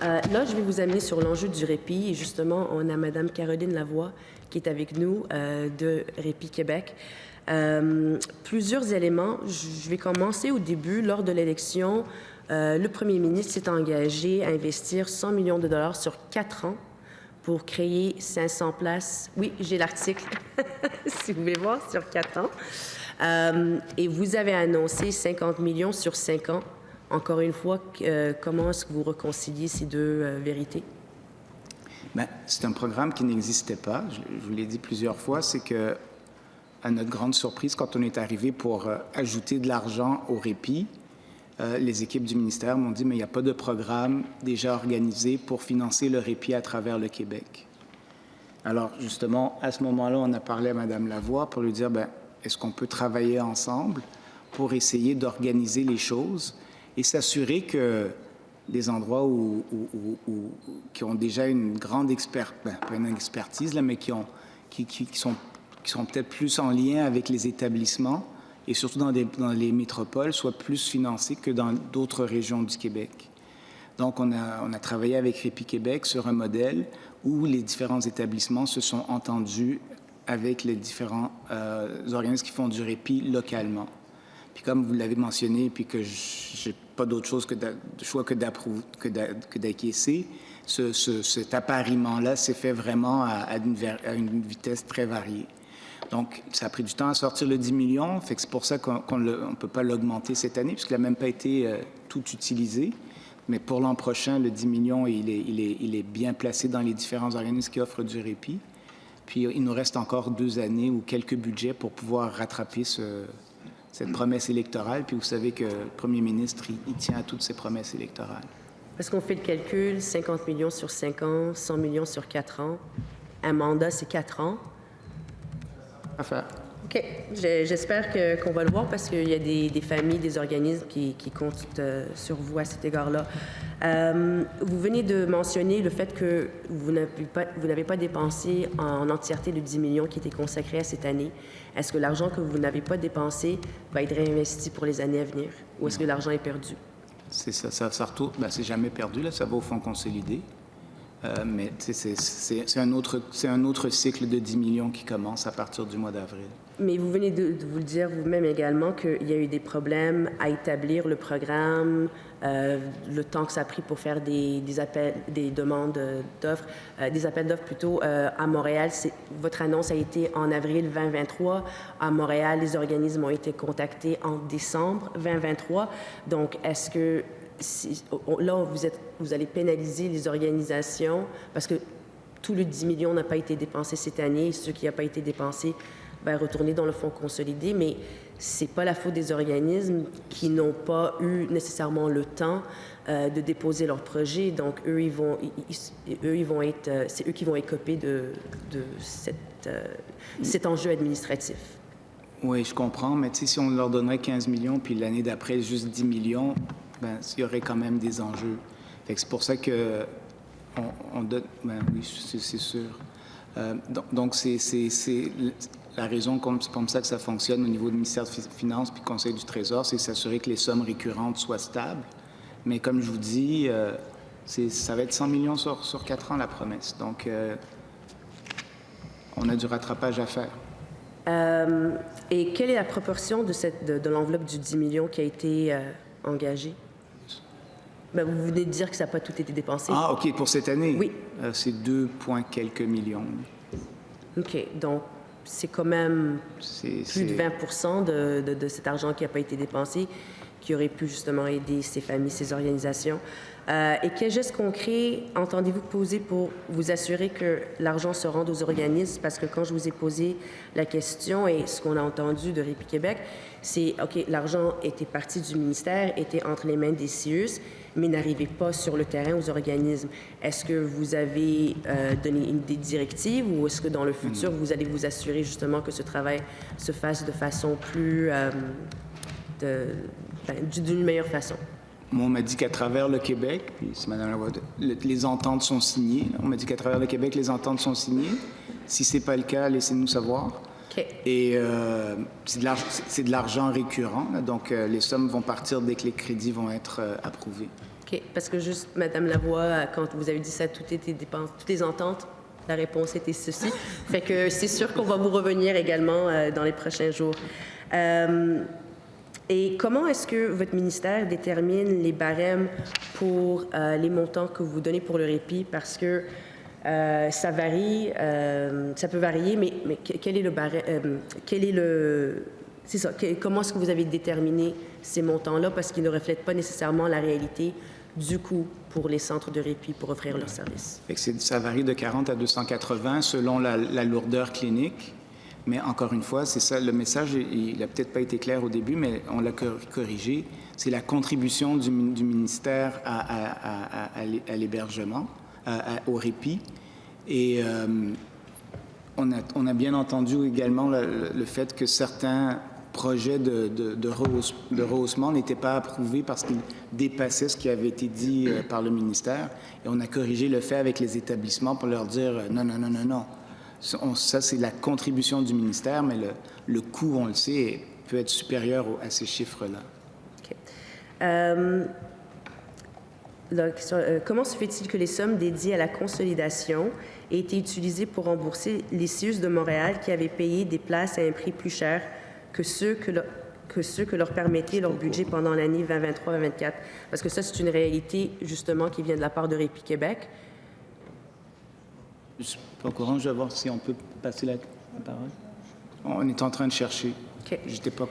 Là, je vais vous amener sur l'enjeu du répit. Et justement, on a Madame Caroline Lavoie qui est avec nous de Répit Québec. Plusieurs éléments. Je vais commencer au début. Lors de l'élection, le premier ministre s'est engagé à investir 100 millions de dollars sur 4 ans pour créer 500 places. Oui, j'ai l'article, si vous voulez voir, sur 4 ans. Et vous avez annoncé 50 millions sur 5 ans. Encore une fois, comment est-ce que vous réconciliez ces deux vérités? Bien, c'est un programme qui n'existait pas. Je vous l'ai dit plusieurs fois, c'est que, à notre grande surprise, quand on est arrivé pour ajouter de l'argent au répit, les équipes du ministère m'ont dit, mais il n'y a pas de programme déjà organisé pour financer le répit à travers le Québec. Alors, justement, à ce moment-là, on a parlé à Mme Lavoie pour lui dire, bien, est-ce qu'on peut travailler ensemble pour essayer d'organiser les choses et s'assurer que les endroits qui ont déjà une grande pas une expertise, là, mais qui sont peut-être plus en lien avec les établissements et surtout dans les métropoles, soient plus financés que dans d'autres régions du Québec. Donc, on a travaillé avec Répit Québec sur un modèle où les différents établissements se sont entendus avec les différents organismes qui font du répit localement. Puis comme vous l'avez mentionné, puis que j'ai pas d'autre chose de choix que d'acquiescer, cet appariement-là s'est fait vraiment à une vitesse très variée. Donc, ça a pris du temps à sortir le 10 millions, fait que c'est pour ça qu'on ne peut pas l'augmenter cette année, puisqu'il n'a même pas été tout utilisé. Mais pour l'an prochain, le 10 millions, il est bien placé dans les différents organismes qui offrent du répit. Puis, il nous reste encore 2 années ou quelques budgets pour pouvoir rattraper cette promesse électorale. Puis, vous savez que le premier ministre, il tient à toutes ses promesses électorales. Parce qu'on fait le calcul, 50 millions sur 5 ans, 100 millions sur 4 ans. Un mandat, c'est 4 ans. À faire. OK. J'espère qu'on va le voir parce qu'il y a des familles, des organismes qui comptent sur vous à cet égard-là. Vous venez de mentionner le fait que vous n'avez pas dépensé en entièreté le 10 millions qui était consacré à cette année. Est-ce que l'argent que vous n'avez pas dépensé va être réinvesti pour les années à venir ou est-ce que l'argent est perdu? C'est ça retourne. Ben, c'est jamais perdu, là. Ça va au fonds consolidé. Mais c'est un autre cycle de 10 millions qui commence à partir du mois d'avril. Mais vous venez de vous le dire vous-même également qu'il y a eu des problèmes à établir le programme, le temps que ça a pris pour faire des demandes d'offres, des appels d'offres plutôt à Montréal. Votre annonce a été en avril 2023. À Montréal, les organismes ont été contactés en décembre 2023. Donc, est-ce que là, vous allez pénaliser les organisations parce que tout le 10 millions n'a pas été dépensé cette année et ce qui n'a pas été dépensé va retourner dans le fonds consolidé, mais c'est pas la faute des organismes qui n'ont pas eu nécessairement le temps de déposer leur projet. Donc, c'est eux qui vont écoper de cet enjeu administratif. Oui, je comprends, mais si on leur donnerait 15 millions puis l'année d'après juste 10 millions, ben, il y aurait quand même des enjeux. C'est pour ça que on donne... Ben, oui, c'est sûr. Donc, c'est la raison comme ça que ça fonctionne au niveau du ministère des Finances puis Conseil du Trésor, c'est s'assurer que les sommes récurrentes soient stables. Mais comme je vous dis, ça va être 100 millions sur 4 ans, la promesse. Donc, on a du rattrapage à faire. Et quelle est la proportion de l'enveloppe du 10 millions qui a été engagée? Ben, vous venez de dire que ça n'a pas tout été dépensé. Ah, OK, pour cette année? Oui. C'est 2 points quelques millions. OK, donc c'est quand même plus de 20 de cet argent qui n'a pas été dépensé, qui aurait pu justement aider ces familles, ces organisations. Et quels gestes concrets entendez-vous poser pour vous assurer que l'argent se rende aux organismes? Parce que quand je vous ai posé la question et ce qu'on a entendu de Répit Québec, c'est, OK, l'argent était parti du ministère, était entre les mains des CIUS, mais n'arrivait pas sur le terrain aux organismes. Est-ce que vous avez donné des directives ou est-ce que dans le futur, vous allez vous assurer justement que ce travail se fasse de façon plus... d'une meilleure façon? Moi, on m'a dit qu'à travers le Québec, puis c'est Mme Lavoie, les ententes sont signées. On m'a dit qu'à travers le Québec, les ententes sont signées. Si ce n'est pas le cas, laissez-nous savoir. Okay. Et c'est de l'argent récurrent, là, donc les sommes vont partir dès que les crédits vont être approuvés. OK. Parce que juste, Madame Lavoie, quand vous avez dit ça, toutes les ententes, la réponse était ceci. Fait que c'est sûr qu'on va vous revenir également dans les prochains jours. Et comment est-ce que votre ministère détermine les barèmes pour les montants que vous donnez pour le répit? Parce que ça varie, ça peut varier, mais quel est le barème, c'est ça, comment est-ce que vous avez déterminé ces montants-là? Parce qu'ils ne reflètent pas nécessairement la réalité du coût pour les centres de répit pour offrir leurs services. Ça varie de 40 à 280 selon la lourdeur clinique. Mais encore une fois, c'est ça, le message, il n'a peut-être pas été clair au début, mais on l'a corrigé. C'est la contribution du ministère à l'hébergement, au répit. Et on a bien entendu également le fait que certains projets de rehaussement n'étaient pas approuvés parce qu'ils dépassaient ce qui avait été dit par le ministère. Et on a corrigé le fait avec les établissements pour leur dire non, non, non, non, non. Ça, c'est la contribution du ministère, mais le coût, on le sait, peut être supérieur à ces chiffres-là. OK. Comment se fait-il que les sommes dédiées à la consolidation aient été utilisées pour rembourser les CIUS de Montréal qui avaient payé des places à un prix plus cher que ceux que leur permettait leur budget pendant l'année 2023-2024? Parce que ça, c'est une réalité, justement, qui vient de la part de Répit Québec. Je ne suis pas au courant, je vais voir si on peut passer la parole. On est en train de chercher. OK. Je n'étais pas